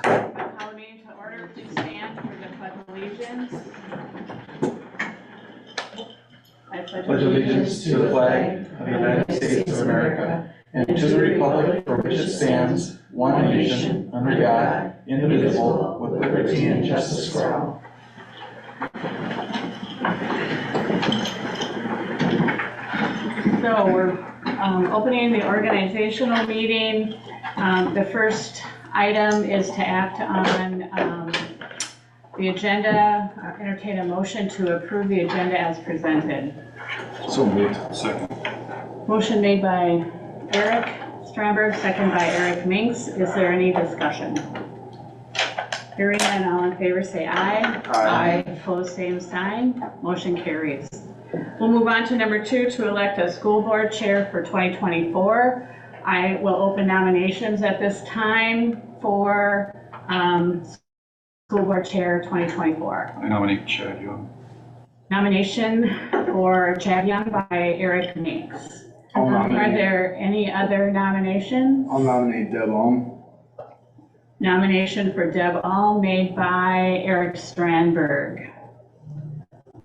Call the meeting to order. Please stand for the pledge of allegiance. I Pledge allegiance to the flag of the United States of America and to the republic for which it stands, one nation, under God, indivisible, with liberty and justice for all. So we're opening the organizational meeting. The first item is to act on the agenda. Entertain a motion to approve the agenda as presented. So moved. Second. Motion made by Eric Stromberg, second by Eric Minks. Is there any discussion? Hearing none, all in favor say aye. Aye. Opposed, same sign. Motion carries. We'll move on to number 2, to elect a school board chair for 2024. I will open nominations at this time for school board chair 2024. I nominate Chad Young. Nomination for Chad Young by Eric Minks. I'll Are nominate. there any other nominations? I'll nominate Deb Alm. Nomination for Deb All made by Eric Strandberg.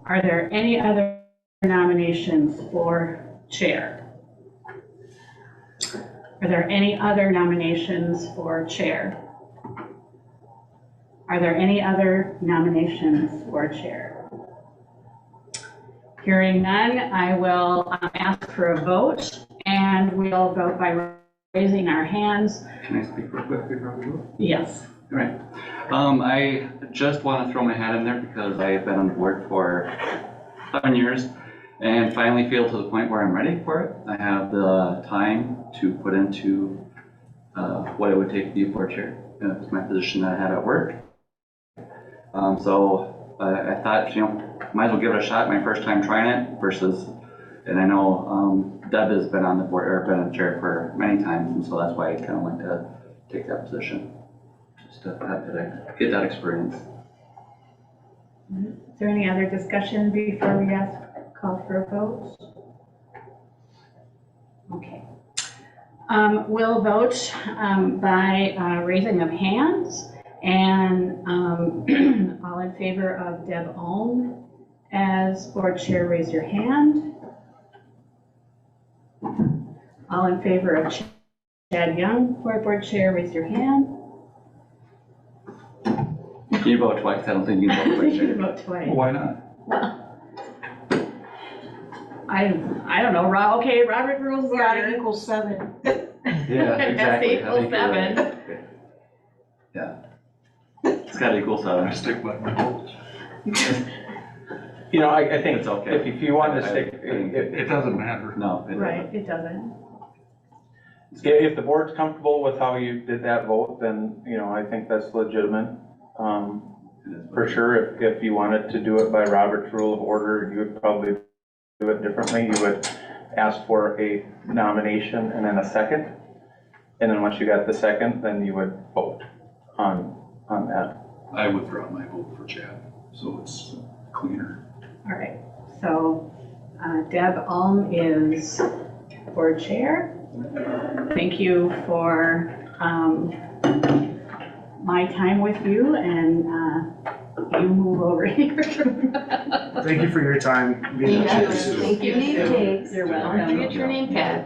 Are there any other nominations for chair? Are there any other nominations for chair? Are there any other nominations for chair? Hearing none, I will ask for a vote, and we'll vote by raising our hands. Can I speak real quick before we vote? Yes. All right. I just want to throw my hat in there because I have been on the board for 7 years and finally feel to the point where I'm ready for it. I have the time to put into what it would take to be a board chair. It's my position that I had at work. So I thought, might as well give it a shot, my first time trying it versus, and I know Deb has been on the board or been in the chair for many times, and so that's why I kind of like to take that position, just to get that experience. Is there any other discussion before we call for a vote? Okay. We'll vote by raising of hands, and all in favor of Deb Ohm as board chair, raise your hand. All in favor of Chad Young for board chair, raise your hand. Can you vote twice? I don't think you can vote twice. You can vote twice. Why not? I don't know, okay, Robert rules of Gotta order. equal 7. Yeah, exactly. That's I equal think you're 7. right. Yeah. It's got to equal 7. Stick by my vote. I think It's okay. if you want to stick, It doesn't matter. No, it Right, doesn't. it doesn't. if the board's comfortable with how you did that vote, then, I think that's legitimate. It is. For sure, if you wanted to do it by Robert's Rule of Order, you would probably do it differently. You would ask for a nomination and then a second. And then once you got the second, then you would vote on that. I withdraw my vote for Chad, so it's cleaner. All right, so Deb Ulm is board chair. Thank you for my time with you, and you move over here. Thank you for your time. Thank you. Name tags. You're Don't welcome. forget your name tag.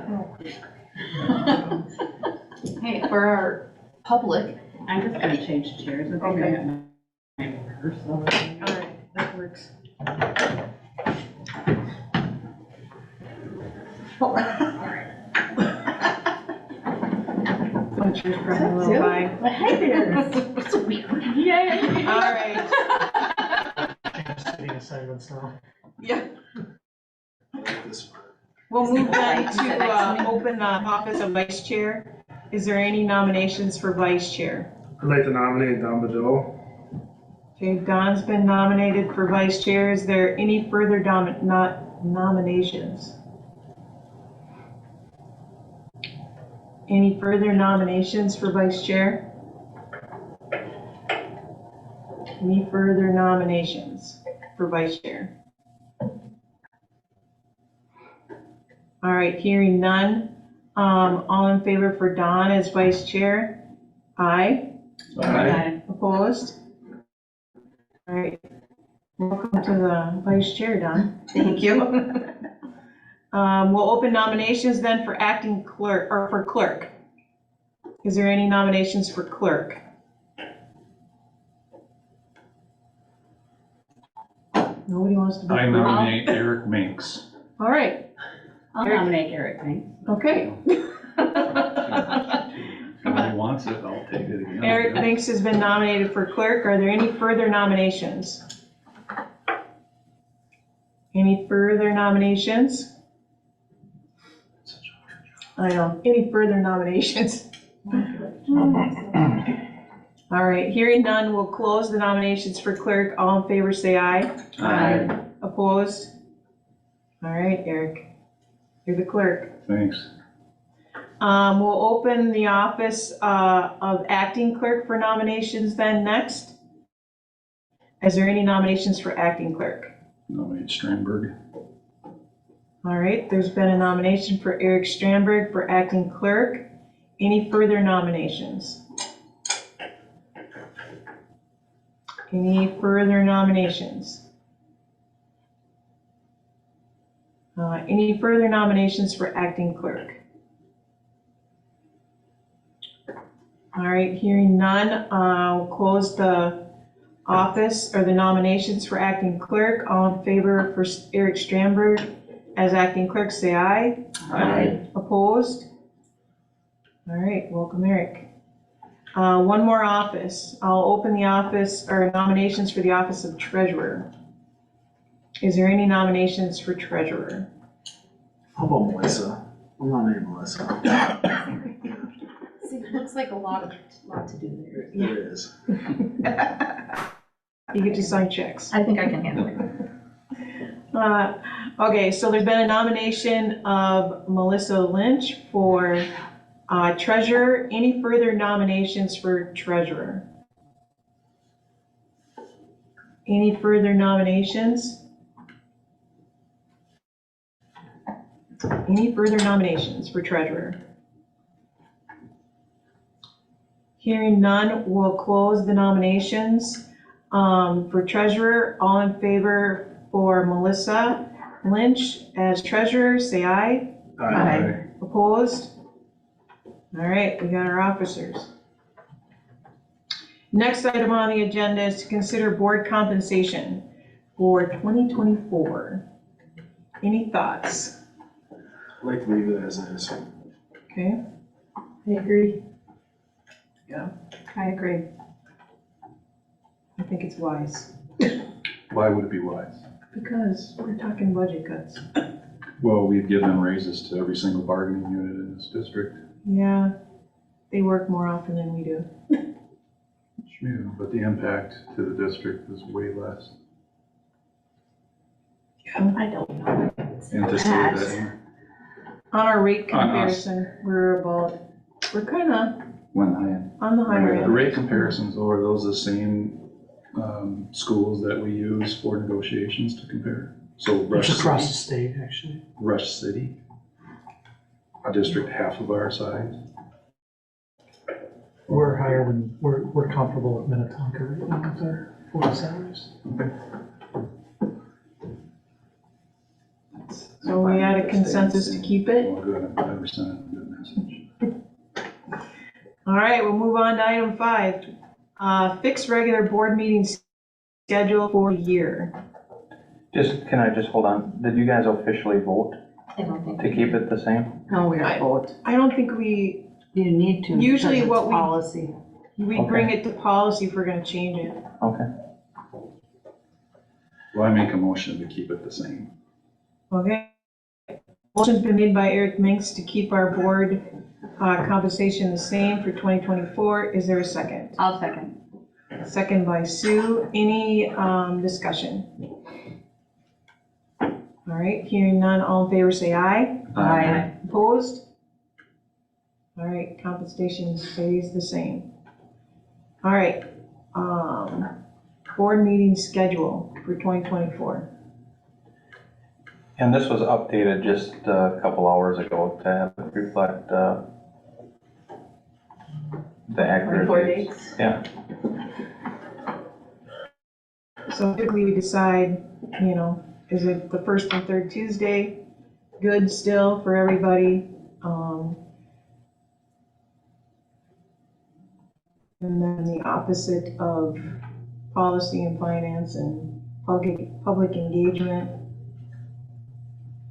Hey, for our public. I'm just gonna change chairs. Okay. All Alright, that works. Put yours for a little by. Hey there. It's weird. Yay! Alright. City assignments now. Yeah. We'll move on to open the office of vice chair. Is there any nominations for vice chair? I'd like to nominate Don Bedell. Okay, Don's been nominated for vice chair. Is there any further nominations? Any further nominations for vice chair? Any further nominations for vice chair? All right, hearing none. All in favor for Don as vice chair? Aye. Aye. Opposed? All right. Welcome to the vice chair, Don. Thank you. We'll open nominations then for acting clerk, or for clerk. Is there any nominations for clerk? Nobody wants to be I clerk? nominate Eric Minks. All right, I'll nominate Eric, thanks. okay. If nobody wants it, I'll take it again. Eric Minks has been nominated for clerk. Are there any further nominations? Any further nominations? I know, any further nominations? All right, hearing none, we'll close the nominations for clerk. All in favor, say aye. Aye. Opposed? All right, Eric, you're the clerk. Thanks. We'll open the office of acting clerk for nominations then next. Is there any nominations for acting clerk? Nominate Strandberg. All right, there's been a nomination for Eric Strandberg for acting clerk. Any further nominations? Any further nominations? Any further nominations for acting clerk? All right, hearing none, I'll close the office or the nominations for acting clerk. All in favor for Eric Strandberg as acting clerk, say aye. Aye. Opposed? All right, welcome, Eric. One more office. I'll open the office or nominations for the office of treasurer. Is there any nominations for treasurer? How about Melissa? I'm nominating Melissa. See, it looks like a lot to do there. There is. You get to sign checks. I think I can handle it. Okay, so there's been a nomination of Melissa Lynch for treasurer. Any further nominations for treasurer? Any further nominations? Any further nominations for treasurer? Hearing none, we'll close the nominations. For treasurer, all in favor for Melissa Lynch as treasurer, say aye. Aye. Opposed? All right, we got our officers. Next item on the agenda is to consider board compensation for 2024. Any thoughts? I'd like to leave it as is. Okay, I agree. I agree. I think it's wise, Why would it be wise? because we're talking budget cuts. Well, we've given raises to every single bargaining unit in this district. Yeah, they work more often than we do. Yeah, but the impact to the district is way less. I don't know. And to say that On our rate On us. comparison, we're kind of When I, on the higher the end. rate comparisons, are those the same schools that we use for negotiations to compare? So Rush It's across the City, state, actually. Rush City, a district half of our size. We're higher than, we're comparable with Minnetonka right now with our board salaries. So we had a consensus to keep it. Well, good, I understand, good message. All right, we'll move on to item 5. Fix regular board meeting schedule for the year. Can I just hold on? Did you guys officially vote I don't think. to keep it the same? No, we don't vote. I don't think we You need to. Usually because what it's we- Policy. bring it to policy if we're gonna change it. Okay. Well, I make a motion to keep it the same. Okay. Motion's been made by Eric Minks to keep our board compensation the same for 2024. Is there a second? I'll second. Second by Sue. Any discussion? All right, hearing none, all in favor say aye. Aye. Opposed? All right, compensation stays the same. All right, board meeting schedule for 2024. And this was updated just a couple hours ago to have it reflect the accurate 24 dates. dates. Yeah. So if we decide, you know, is it the first and third Tuesday, good still for everybody? And then the opposite of policy and finance and public engagement.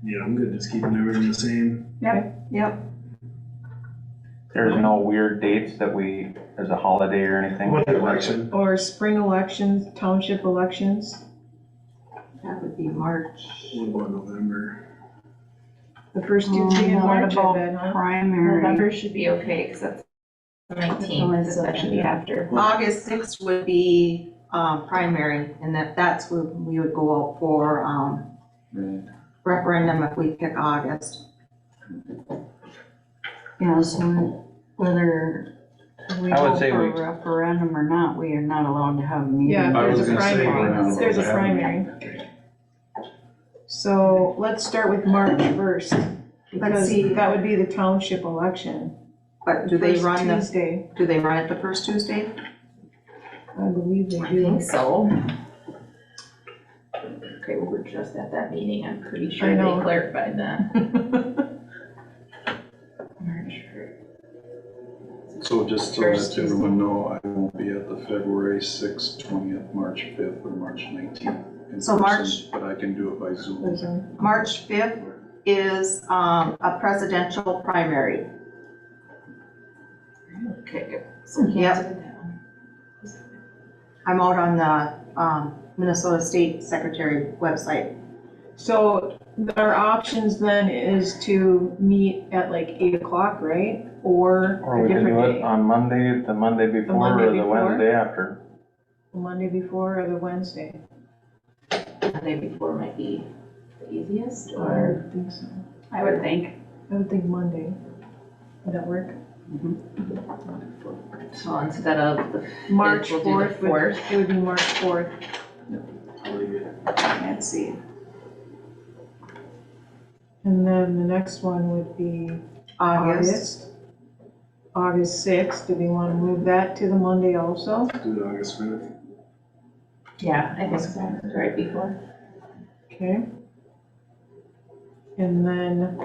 Yeah, I'm good, just keeping everything the same. Yep. There's no weird dates that there's a holiday or anything. What election? Or spring elections, township elections. That would be March. What about November? The first Tuesday in March, I bet, huh? Primary. November should be okay, because that's the 19th, because that should be after. August 6th would be primary, and that's where we would go out for Right. referendum if we pick August. Yeah, so whether we I would go say for we- a referendum or not, we are not allowed to have a meeting. Yeah, I was there's a gonna say, primary. we're not There's a allowed to have a primary. So let's start with March 1st. Because see. that would be the township election. But do they First run Tuesday, it the first Tuesday? I believe they I think do. so. Okay, well, we're just at that meeting, I'm pretty I sure know. they clarified that. March. So just so First that everyone know, I won't be at the February 6th, 20th, March 5th, or March 19th. in So person, March- But I can do it by Zoom. March 5th is a presidential primary. Okay, so we Yep. canceled that one. I'm out on the Minnesota State Secretary website. So our options then is to meet at like 8 o'clock, right? Or Or a we can different do it day? on Monday, the Monday before, Monday or the before? Wednesday after. The Monday before or the Wednesday? The day before might be the easiest, I or don't think so. I would think. I would think Monday. Would that work? so instead of the March we'll do the 4th, fourth. it would be March 4th. Let's see. And then the next one would be August. August 6th. Do we want to move that to the Monday also? Do it August 5th. Yeah, I think so, it's right before. Okay. And then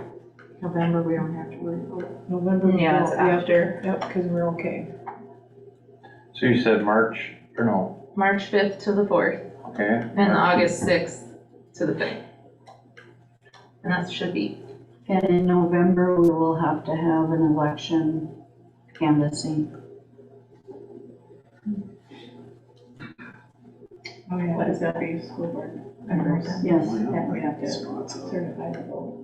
November, we don't have to worry about. November. we Yeah, it's don't- yep, after. Yep, because we're okay. So you said March, or no, March 5th to the 4th, okay? and August 6th to the 5th. And that should be, And in November, we will have to have an election canvassing. Oh, yeah. What does that be, school board? Yes. Yeah, we have to Spots out. certify the vote.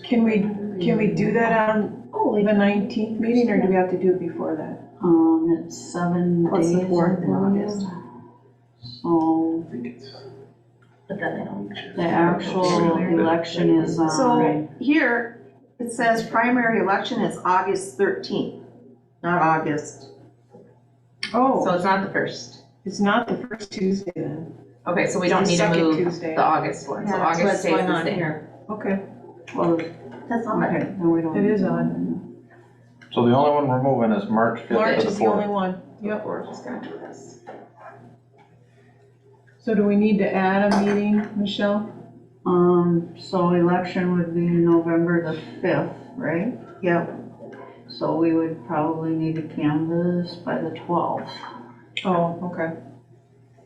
Can we do that on the 19th meeting, or do we have to do it before that? It's 7 What's days. the 4th in I believe. August? So I think it's. but then they don't. the actual election is on. So here, it says primary election is August 13th, not August. So Oh, it's not the first. it's not the first Tuesday then. Okay, so we It's don't the need to second move Tuesday. the August one, so Yeah, that's August what's stays going the on same. here. Okay. Well, That's on it. okay, no, we don't. It is need to- on. So the only one we're moving is March 5th March to is the the only 4th. one. Yep. We're just gonna do this. So do we need to add a meeting, Michelle? So election would be November the 5th, right? Yep. So we would probably need to canvass by the 12th. Oh, okay.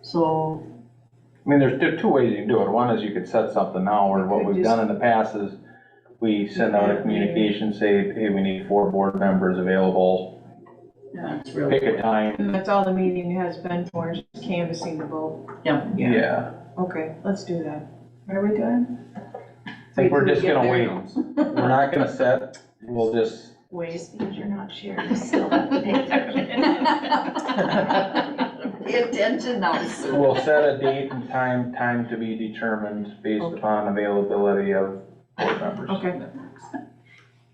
So, I mean, there's two ways you can do it. One is you could set something now, or what could we've just- done in the past is we send out a communication, say, hey, we need 4 board members available, yeah, it's real. pick a time. And that's all the meeting has been for, is just canvassing the vote. Yeah. Okay, let's do that. What are we doing? I think we're just gonna wait. Wait. We're not gonna set, we'll just, Just because you're not sharing, you still have to pay attention. Pay attention now, Sue. we'll set a date and time to be determined based upon availability of board members. Okay.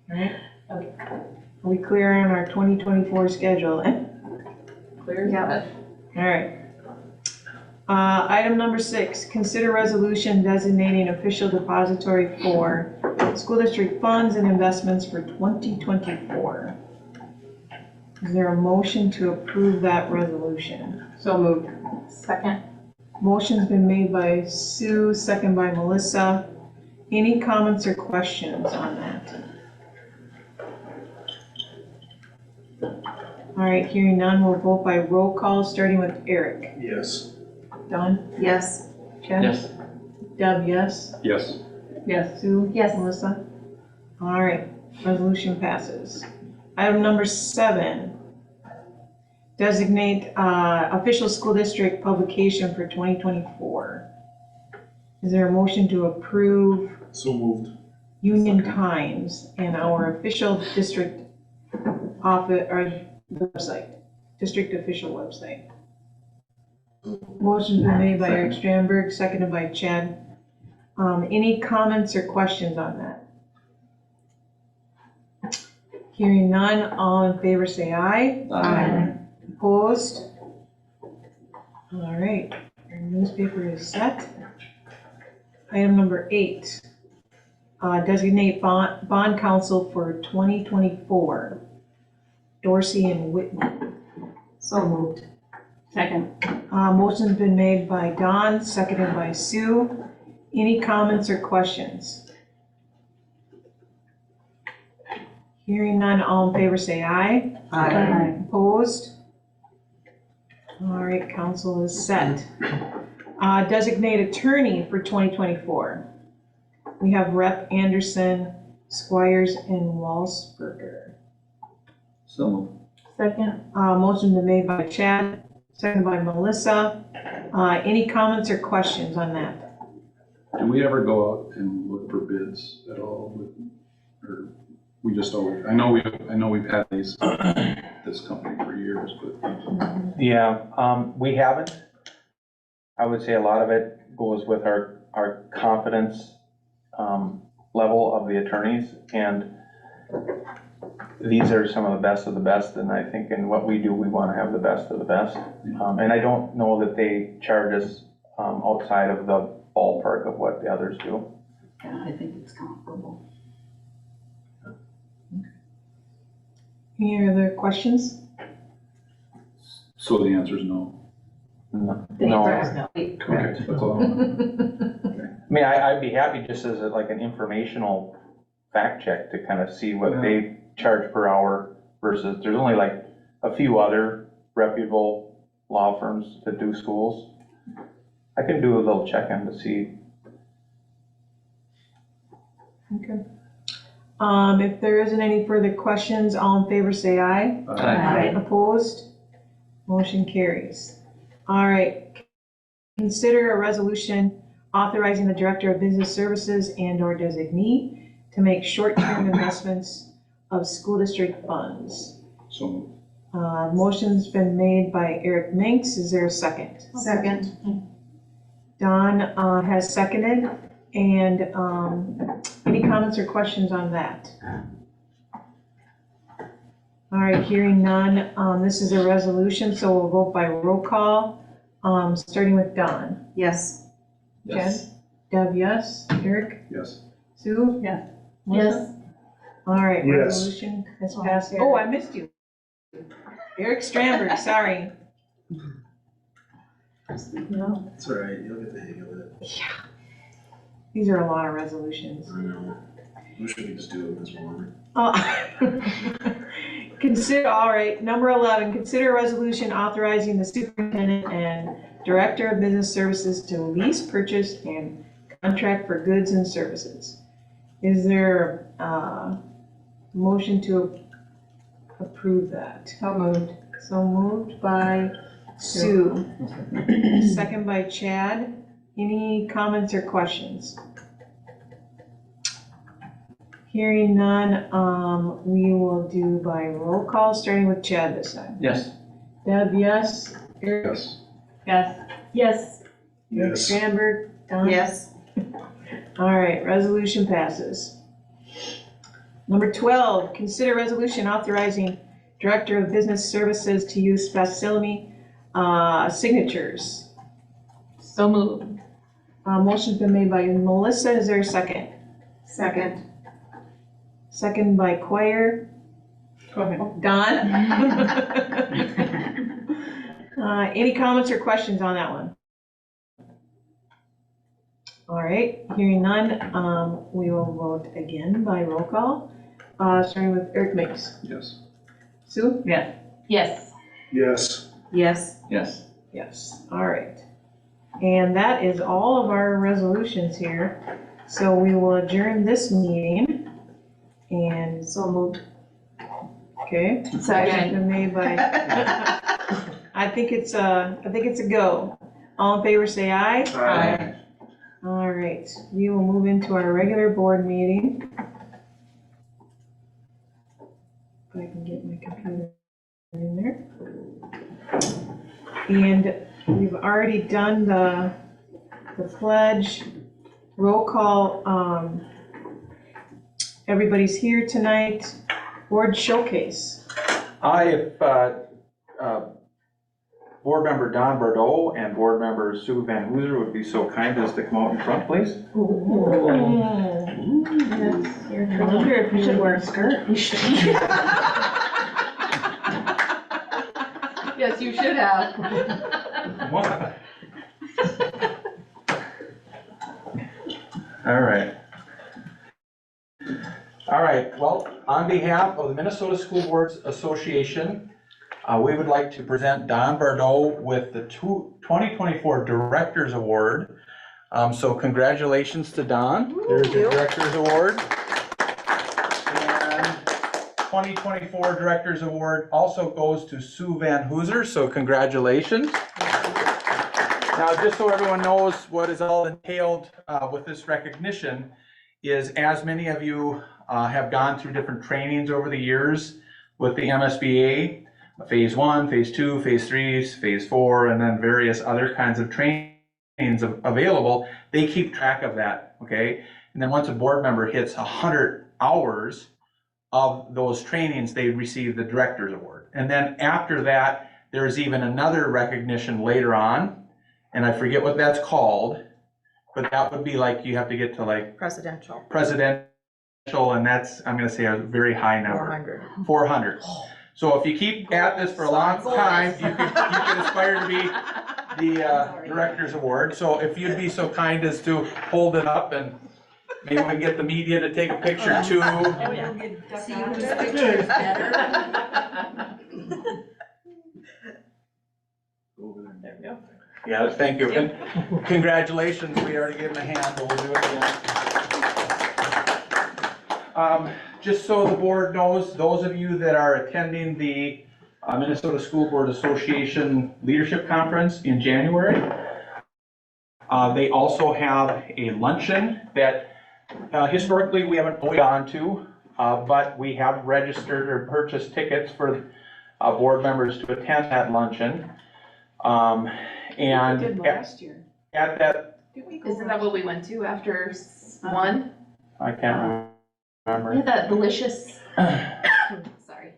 Alright. Are we clear on our 2024 schedule then? Clear as mud. Alright. Item number 6, consider resolution designating official depository for school district funds and investments for 2024. Is there a motion to approve that resolution? So moved. Second. Motion's been made by Sue, second by Melissa. Any comments or questions on that? All right, hearing none, we'll vote by roll call, starting with Eric. Yes. Don? Yes. Chad? Yes. Deb, yes? Yes. Yes. Sue? Yes. Melissa? All right, resolution passes. Item number 7, designate official school district publication for 2024. Is there a motion to approve So moved. Union Times and our official district office, or website, district official website? Motion's been made by Eric Strandberg, seconded by Chad. Any comments or questions on that? Hearing none, all in favor say aye. Aye. Opposed? All right, our newspaper is set. Item number 8, designate bond counsel for 2024. Dorsey and Whitney. So moved. Second. Motion's been made by Don, seconded by Sue. Any comments or questions? Hearing none, all in favor say aye. Opposed? All right, council is set. Designate attorney for 2024. We have Rep. Anderson, Squires, and Walsberger. So moved. Second. Motion been made by Chad, seconded by Melissa. Any comments or questions on that? Do we ever go out and look for bids at all with, or we just always, I know we've had this company for years, but. Yeah, we haven't. I would say a lot of it goes with our confidence level of the attorneys, and these are some of the best, and I think in what we do, we want to have the best of the best. And I don't know that they charge us outside of the ballpark of what the others do. Yeah, I think it's comparable. Any other questions? So the answer is no. No. The answer is no. Okay, that's all. I mean, I'd be happy just as like an informational fact check to kind of see what they charge per hour versus, there's only like a few other reputable law firms that do schools. I can do a little check-in to see. Okay. If there isn't any further questions, all in favor say aye. Aye. Opposed? Motion carries. All right. Consider a resolution authorizing the Director of Business Services and/or designee to make short-term investments of school district funds. So Motion's been made by Eric Minks. Is there a second? Second. Don has seconded. And any comments or questions on that? All right, hearing none. This is a resolution, so we'll vote by roll call, starting with Don. Yes. Yes. Deb, yes. Eric? yes. Sue? Yes. Melissa? All right, Yes. resolution has passed. Oh, I missed you. Eric Strandberg, sorry. No. It's all right, you'll get the hang of it. These are a lot of resolutions. I know. Wish we could just do it this morning. Consider, all right, number 11, consider a resolution authorizing the superintendent and director of business services to lease, purchase, and contract for goods and services. Is there a motion to approve that? So moved. So moved by Sue, second by Chad. Any comments or questions? Hearing none, we will do by roll call, starting with Chad this time. Yes. Deb, yes. Eric? Yes. Yes. Yes. Eric Yes. Strandberg? Don? Yes. All right, resolution passes. Number 12, consider resolution authorizing Director of Business Services to use facility signatures. So moved. Motion's been made by Melissa. Is there a second? Second. Second by Quire. Go ahead. Don? Any comments or questions on that one? All right, hearing none, we will vote again by roll call, starting with Eric Mix. Yes. Sue? Yes. Yes. Yes. Yes. Yes. Yes, all right. And that is all of our resolutions here. So we will adjourn this meeting and. So moved. Okay. Second. Motion made by, I think it's a go. All in favor, say aye. Aye. All right, we will move into our regular board meeting. If I can get my computer in there. And we've already done the pledge, roll call, everybody's here tonight, board showcase. If Board Member Don Bordeaux and Board Member Sue Van Hooser would be so kind as to come out in front, please. I wonder if you should wear a skirt. You should. Yes, you should have. All right. All right, well, on behalf of the Minnesota School Boards Association, we would like to present Don Bordeaux with the 2024 Directors Award. So congratulations to Don. There's your Directors Award. And 2024 Directors Award also goes to Sue Van Hooser, so congratulations. Now, just so everyone knows what is all entailed with this recognition is, as many of you have gone through different trainings over the years with the MSBA, Phase 1, Phase 2, Phase 3, Phase 4, and then various other kinds of trainings available, they keep track of that, okay? And then once a board member hits 100 hours of those trainings, they receive the Director's Award. And then after that, there's even another recognition later on, and I forget what that's called, but that would be like, you have to get to like Presidential. and that's, I'm gonna say, a very high number. 400. So if you keep at this for a long time, you can aspire to be the Director's Award. So if you'd be so kind as to hold it up, and maybe we can get the media to take a picture too. See whose picture is better. There we go. Yeah, thank you. And congratulations, we already gave him a hand, but we'll do it again. Just so the board knows, those of you that are attending the Minnesota School Board Association Leadership Conference in January, they also have a luncheon that historically we haven't gone to, but we have registered or purchased tickets for board members to attend that luncheon. And We did last year. at that, Isn't that what we went to after one? I can't remember. We had that delicious, sorry.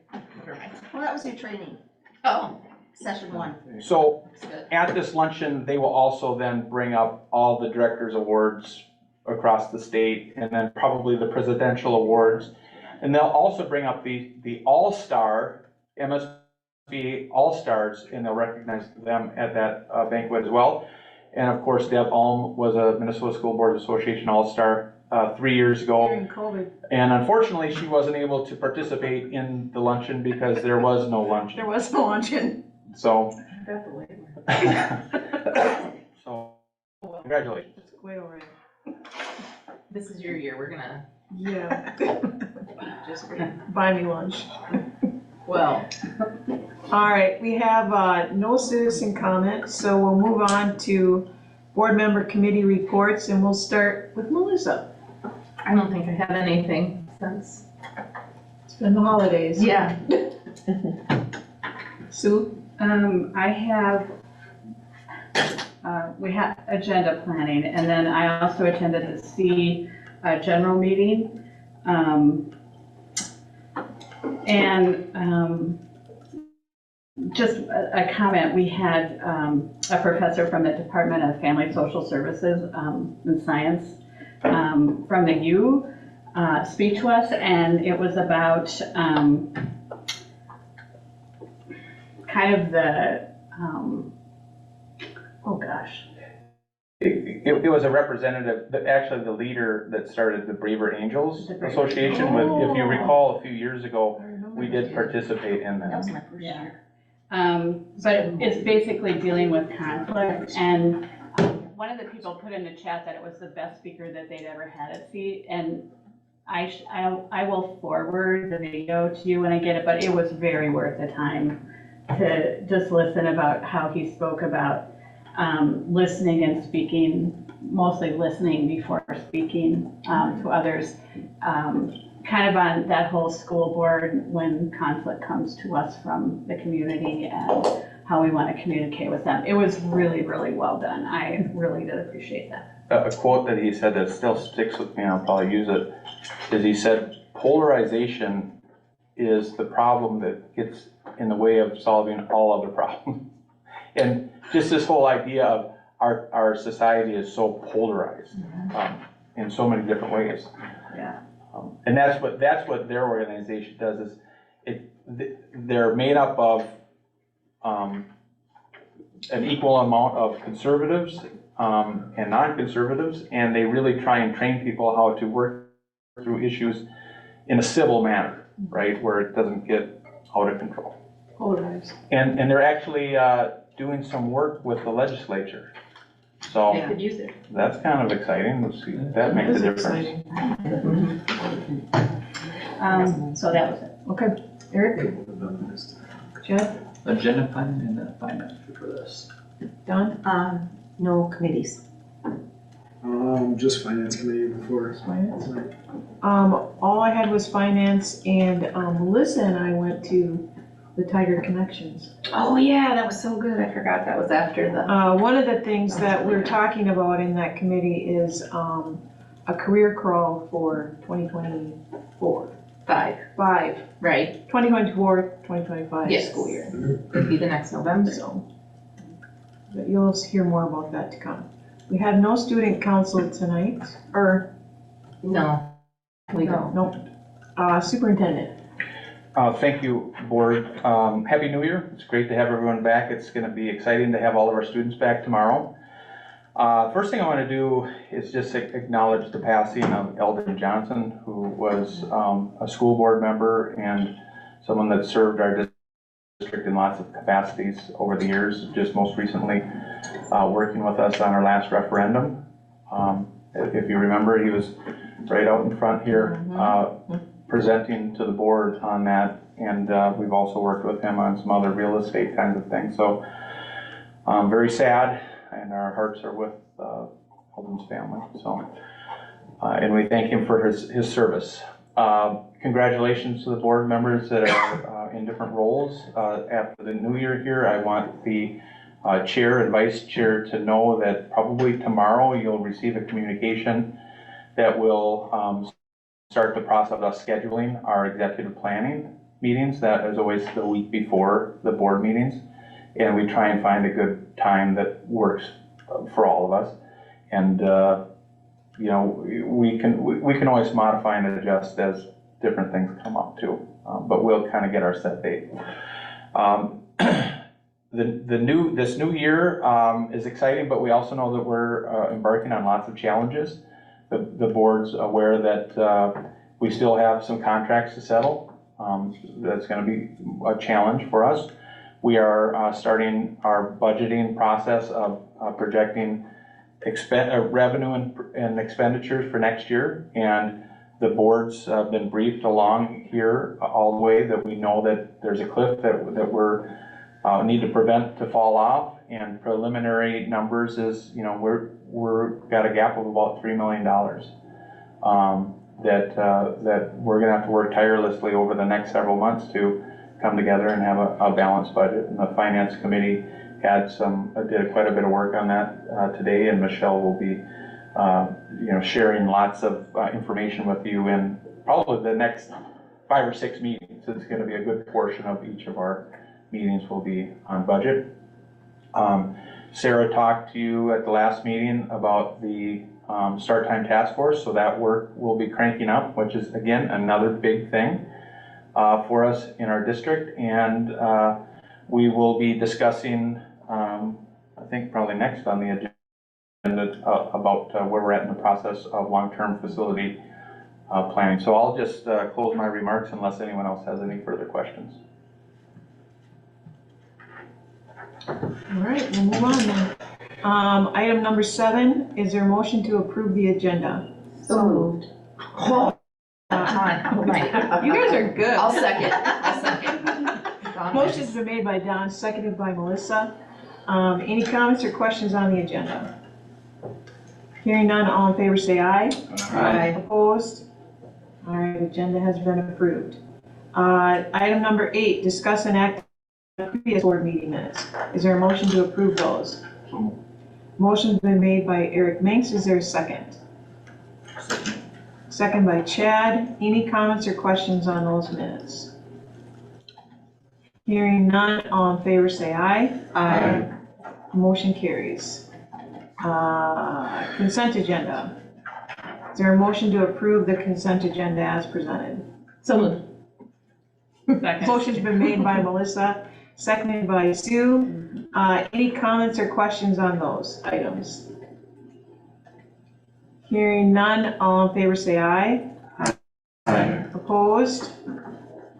Well, that was your training, Oh, session 1. So that's good. at this luncheon, they will also then bring up all the Directors Awards across the state, and then probably the Presidential Awards. And they'll also bring up the All-Star, MSB All-Stars, and they'll recognize them at that banquet as well. And of course, Deb Alm was a Minnesota School Board Association All-Star 3 years ago. During COVID. And unfortunately, she wasn't able to participate in the luncheon because there was no luncheon. There was no luncheon. So, so congratulations. It's quite all right. This is your year, we're gonna, Yeah, just, buy me lunch. well, All right, we have no citizen comment, so we'll move on to board member committee reports, and we'll start with Melissa. I don't think I have anything since. It's been the holidays. Yeah. Sue? I have, we had agenda planning, and then I also attended the C general meeting. Just a comment, we had a professor from the Department of Family Social Services and Science from the U speak to us, and it was about kind of the, oh gosh, It was a representative, actually the leader that started the Braver Angels Association. If you recall, a few years ago, we did participate in That was that. my first year. But it's basically dealing with conflict, and one of the people put in the chat that it was the best speaker that they'd ever had at SEAT, and I will forward the video to you when I get it, but it was very worth the time to just listen about how he spoke about listening and speaking, mostly listening before speaking to others, kind of on that whole school board when conflict comes to us from the community and how we want to communicate with them. It was really, really well done. I really did appreciate that. A quote that he said that still sticks with me, and I'll probably use it, is he said, polarization is the problem that gets in the way of solving all other problems. And just this whole idea of our society is so polarized in so many different ways. Yeah. And that's what their organization does, is they're made up of an equal amount of conservatives and non-conservatives, and they really try and train people how to work through issues in a civil manner, right, where it doesn't get out of control. Polarized. And they're actually doing some work with the legislature. So Could use it. that's kind of exciting. Let's see if that makes a difference. So that was it. Okay, Eric, Jeff, Agenda planning and then finance for this. Don, No committees. Just finance committee before. finance. All I had was finance, and Melissa and I went to the Tiger Connections. Oh, yeah, that was so good. I forgot that was after the. One of the things that we're talking about in that committee is a career crawl for 2024. Five, 2024, 2025 Yes. school year. It'd be the next November. So, but you'll hear more about that to come. We had no student council tonight, or, No, we don't. no, superintendent. Thank you, board. Happy New Year. It's great to have everyone back. It's going to be exciting to have all of our students back tomorrow. First thing I want to do is just acknowledge the passing of Eldon Johnson, who was a school board member and someone that served our district in lots of capacities over the years, just most recently working with us on our last referendum. If you remember, he was right out in front here presenting to the board on that, and we've also worked with him on some other real estate kinds of things. So very sad, and our hearts are with Eldon's family. So, and we thank him for his service. Congratulations to the board members that are in different roles. After the new year here, I want the chair and vice chair to know that probably tomorrow you'll receive a communication that will start the process of us scheduling our executive planning meetings. That is always the week before the board meetings. And we try and find a good time that works for all of us. And, you know, we can always modify and adjust as different things come up too. But we'll kind of get our set date. This new year is exciting, but we also know that we're embarking on lots of challenges. The board's aware that we still have some contracts to settle. That's going to be a challenge for us. We are starting our budgeting process of projecting revenue and expenditures for next year. And the board's been briefed along here all the way that we know that there's a cliff that we're need to prevent to fall off. And preliminary numbers is, you know, we're got a gap of about $3 million that we're going to have to work tirelessly over the next several months to come together and have a balanced budget. And the finance committee did quite a bit of work on that today, and Michelle will be you know, sharing lots of information with you in probably the next 5 or 6 meetings. It's going to be a good portion of each of our meetings will be on budget. Sarah talked to you at the last meeting about the start time task force, so that work will be cranking up, which is again another big thing for us in our district. And we will be discussing, I think probably next on the agenda, about where we're at in the process of long-term facility planning. So I'll just close my remarks unless anyone else has any further questions. All right, we'll move on then. Item number 7, is there a motion to approve the agenda? So moved. Oh, my. You guys are good. I'll second. Motion's been made by Don, seconded by Melissa. Any comments or questions on the agenda? Hearing none, all in favor say aye. Aye. Opposed? All right, agenda has been approved. Item number 8, discuss and act on previous board meeting minutes. Is there a motion to approve those? Motion's been made by Eric Minks. Is there a second? Second by Chad. Any comments or questions on those minutes? Hearing none, all in favor say aye. Aye. Motion carries. Consent agenda. Is there a motion to approve the consent agenda as presented? So moved. Second. Motion's been made by Melissa, seconded by Sue. Any comments or questions on those items? Hearing none, all in favor say aye. Aye. Opposed?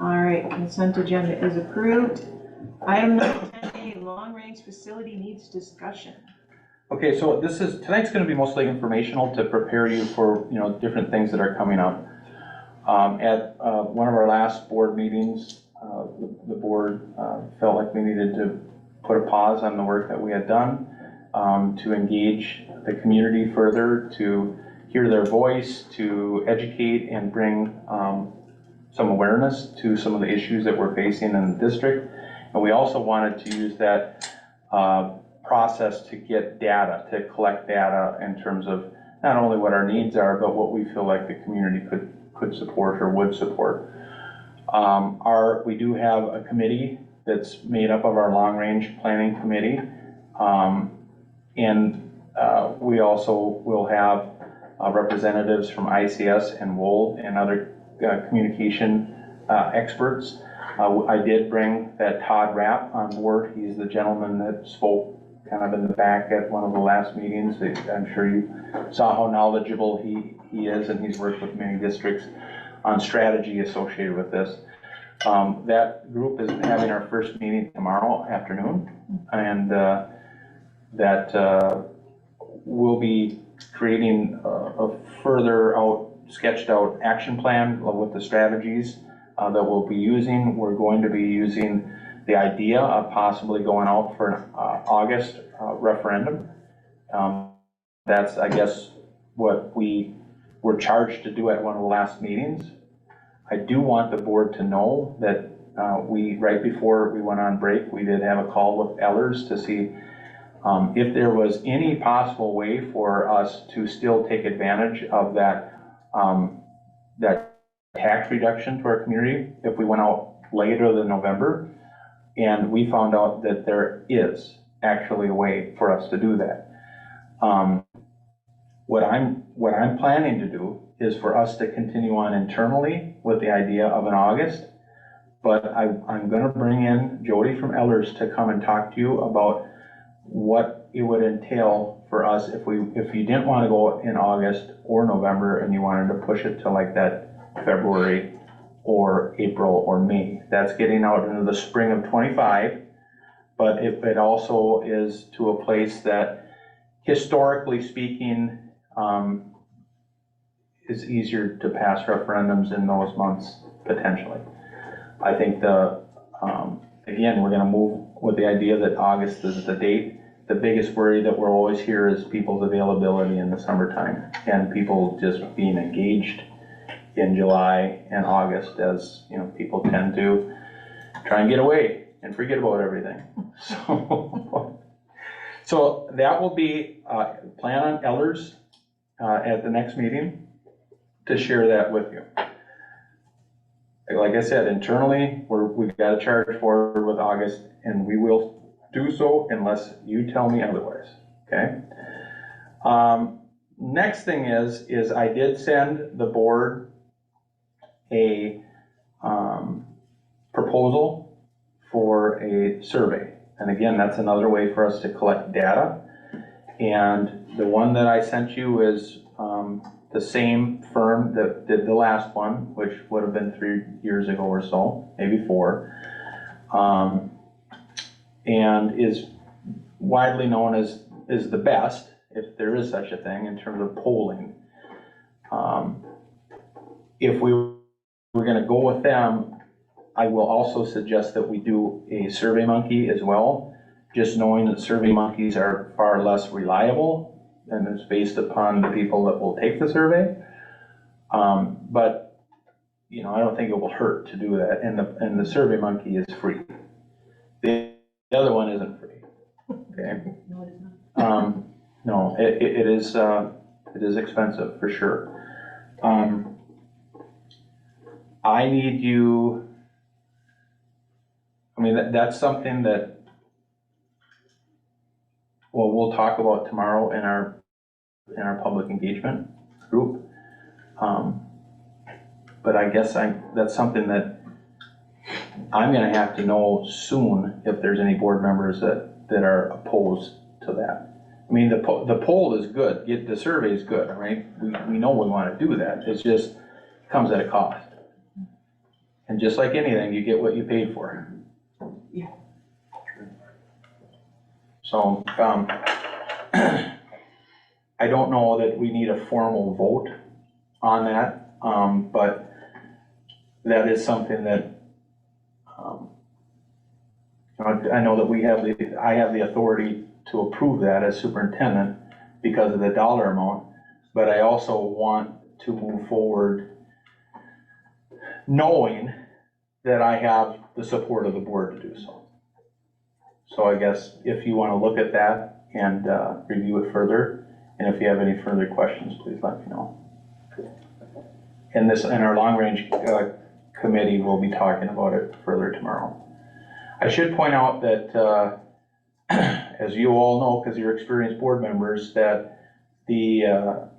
All right, consent agenda is approved. Item number 10A, long-range facility needs discussion. Okay, so tonight's gonna be mostly informational to prepare you for, different things that are coming up. At one of our last board meetings, the board felt like we needed to put a pause on the work that we had done, to engage the community further, to hear their voice, to educate and bring some awareness to some of the issues that we're facing in the district. And we also wanted to use that process to get data, to collect data in terms of not only what our needs are, but what we feel like the community could support or would support. We do have a committee that's made up of our long-range planning committee. We also will have representatives from ICS and WOLD and other communication experts. I did bring that Todd Rapp on board. He's the gentleman that spoke kind of in the back at one of the last meetings. I'm sure you saw how knowledgeable he is, and he's worked with many districts on strategy associated with this. That group is having our first meeting tomorrow afternoon, and we'll be creating a further sketched out action plan with the strategies that we'll be using. We're going to be using the idea of possibly going out for an August referendum. That's, I guess, what we were charged to do at one of the last meetings. I do want the board to know that right before we went on break, we did have a call with Ellers to see if there was any possible way for us to still take advantage of that tax reduction to our community if we went out later than November. And we found out that there is actually a way for us to do that. What I'm planning to do is for us to continue on internally with the idea of an August, but I'm gonna bring in Jody from Ellers to come and talk to you about what it would entail for us if you didn't want to go in August or November and you wanted to push it to like that February or April or May. That's getting out into the spring of 25, but it also is to a place that, historically speaking, is easier to pass referendums in those months, potentially. I think again, we're gonna move with the idea that August is the date. The biggest worry that we'll always hear is people's availability in the summertime and people just being engaged in July and August, as people tend to try and get away and forget about everything. So that will be plan on Ellers at the next meeting to share that with you. Like I said, internally, we've got a charge forward with August, and we will do so unless you tell me otherwise, okay? Next thing is I did send the board a proposal for a survey. And again, that's another way for us to collect data. And the one that I sent you is the same firm that did the last one, which would have been 3 years ago or so, maybe 4. And is widely known as the best, if there is such a thing, in terms of polling. If we were gonna go with them, I will also suggest that we do a SurveyMonkey as well, just knowing that SurveyMonkeys are far less reliable, and it's based upon the people that will take the survey. But, you know, I don't think it will hurt to do that, and the SurveyMonkey is free. The other one isn't free, okay? No, it is not. No, it is expensive, for sure. I need you, I mean, that's something that, well, we'll talk about tomorrow in our public engagement group. But I guess that's something that I'm gonna have to know soon if there's any board members that are opposed to that. I mean, the poll is good, the survey is good, right? We know we wanna do that, it's just comes at a cost. And just like anything, you get what you paid for. Yeah. So, I don't know that we need a formal vote on that, but that is something that, I know that I have the authority to approve that as superintendent because of the dollar amount, but I also want to move forward knowing that I have the support of the board to do so. So I guess if you want to look at that and review it further, and if you have any further questions, please let me know. And our long range committee will be talking about it further tomorrow. I should point out that, as you all know, because you're experienced board members, that the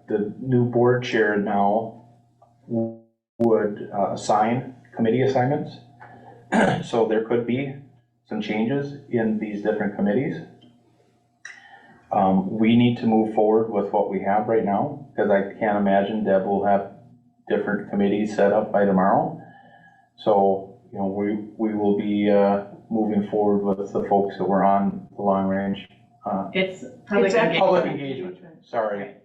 new board chair now would assign committee assignments. So there could be some changes in these different committees. We need to move forward with what we have right now, because I can't imagine Deb will have different committees set up by tomorrow. So, you know, we will be moving forward with the folks that were on the long range. It's public Exactly. Public engagement. engagement, sorry.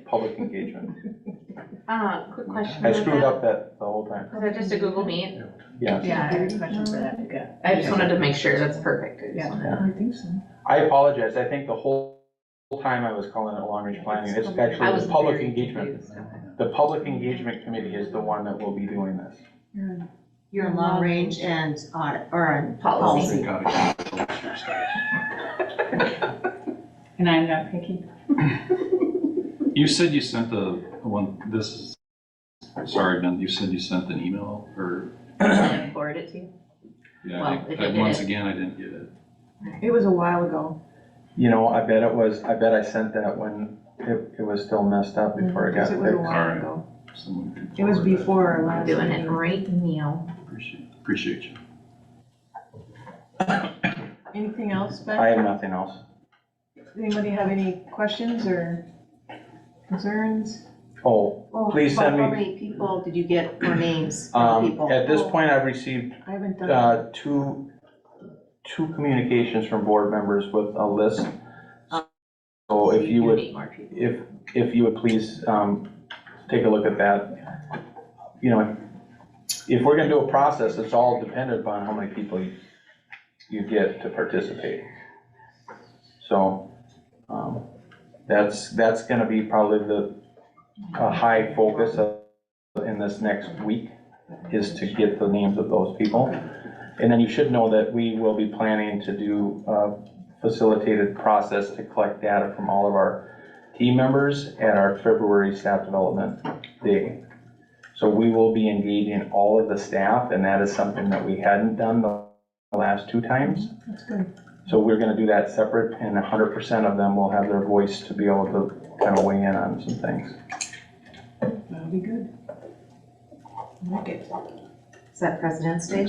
Public engagement. Quick question. I about screwed that. up that the whole time. Was that just a Google Meet? Yes. Yeah, I have a question for that, yeah. I just wanted to make sure, that's perfect. I just Yeah. wanted- I think so. I apologize. I think the whole time I was calling it long range planning. It's I actually was the public very engagement. confused. Okay. The public engagement committee is the one that will be doing this. You're in long range and audit, or on Policy. policy. And I'm not picky. You said you sent sorry, Ben, you said you sent an email or, And forward it to you? yeah, Well, if you did once it. again, I didn't get it. It was a while ago. You know, I bet I sent that when it was still messed up before it got Because it was a fixed. while Alright. ago. Someone can It was forward that. before our last Doing it meeting. right now. Appreciate you. Anything else, Ben? I have nothing else. Anybody have any questions or concerns? Oh, Oh, Please about send me- How many people did you get for names from people? at this point, I've received I haven't done that. two communications from board members with a list. So if you do would, need more people. if you would please, take a look at that. You know, if we're gonna do a process, it's all dependent upon how many people you get to participate. So, that's gonna be probably a high focus in this next week, is to get the names of those people. And then you should know that we will be planning to do a facilitated process to collect data from all of our team members at our February staff development day. So we will be engaging all of the staff, and that is something that we hadn't done the last 2 times. That's good. So we're gonna do that separate, and 100% of them will have their voice to be able to kind of weigh in on some things. That'll be good. I like it. Is that President's Day?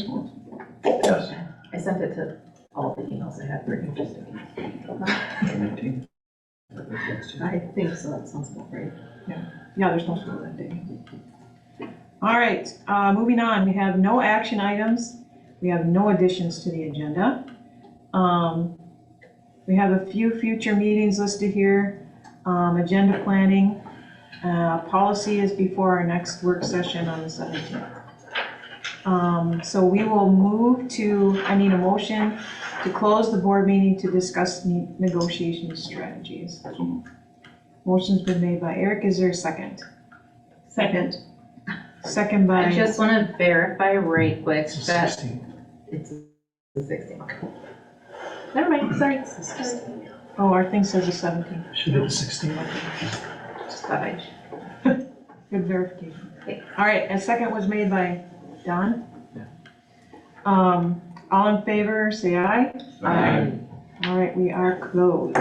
Yes. I sent it to all the emails I had for you, just in case. I think so, that sounds about right. Yeah, there's no school that day. All right, moving on, we have no action items. We have no additions to the agenda. We have a few future meetings listed here. Agenda planning, policy is before our next work session on the 17th. So we will move to, I need a motion to close the board meeting to discuss negotiation strategies. Motion's been made by Eric, is there a second? Second. Second by. I just want to verify right quick It's the that 16th. it's the 16th. Never mind, sorry. Oh, our thing says the 17th. Should be the 16th. Just thought I'd. Good verification. Okay. All right, a second was made by Don. All in favor, say aye. Aye. All right, we are closed.